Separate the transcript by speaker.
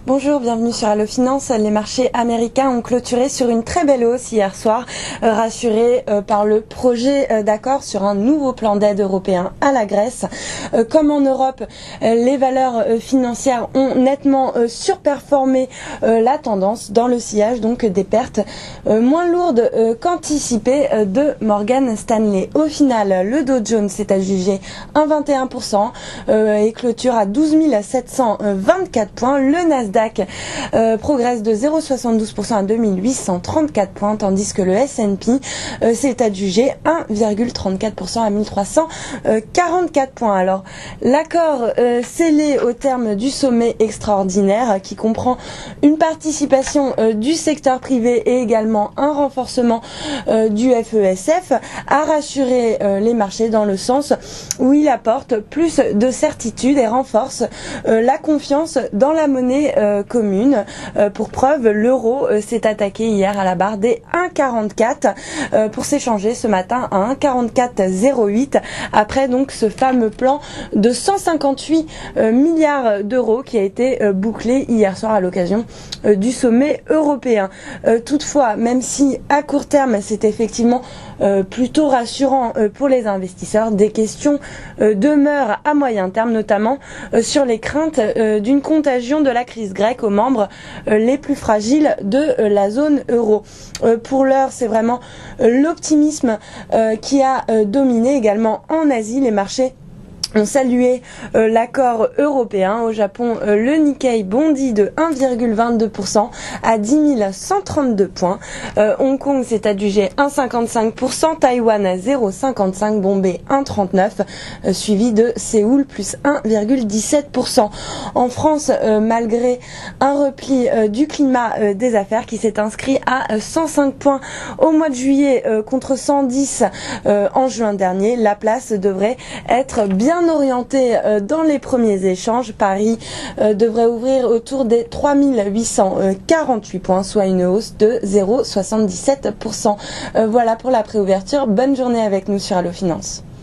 Speaker 1: Bonjour, bienvenue sur Allo Finance. Les marchés américains ont clôturé sur une très belle hausse hier soir, rassurés par le projet d'accord sur un nouveau plan d'aide européen à la Grèce. Comme en Europe, les valeurs financières ont nettement surperformé la tendance dans le sillage donc des pertes moins lourdes qu'anticipées de Morgan Stanley. Au final, le Dow Jones s'est adjugé 1,21% et clôture à 12 724 points. Le Nasdaq progresse de 0,72% à 2834 points, tandis que le S&P s'est adjugé 1,34% à 1344 points. Alors, l'accord scellé au terme du sommet extraordinaire qui comprend une participation du secteur privé et également un renforcement du FESF a rassuré les marchés dans le sens où il apporte plus de certitude et renforce la confiance dans la monnaie commune. Pour preuve, l'euro s'est attaqué hier à la barre des 1,44 pour s'échanger ce matin à 1,4408 après donc ce fameux plan de 158 milliards d'euros qui a été bouclé hier soir à l'occasion du sommet européen. Toutefois, même si à court terme c'est effectivement plutôt rassurant pour les investisseurs, des questions demeurent à moyen terme, notamment sur les craintes d'une contagion de la crise grecque aux membres les plus fragiles de la zone euro. Pour l'heure, c'est vraiment l'optimisme qui a dominé également en Asie. Les marchés ont salué l'accord européen. Au Japon, le Nikkei bondit de 1,22% à 10 132 points. Hong Kong s'est adjugé 1,55%, Taïwan à 0,55%, Bombay 1,39%, suivi de Séoul plus 1,17%. En France, malgré un repli du climat des affaires qui s'est inscrit à 105 points au mois de juillet contre 110 en juin dernier, la place devrait être bien orienté dans les premiers échanges. Paris devrait ouvrir autour des 3848 points, soit une hausse de 0,77%. Voilà pour la préouverture. Bonne journée avec nous sur Allo Finance.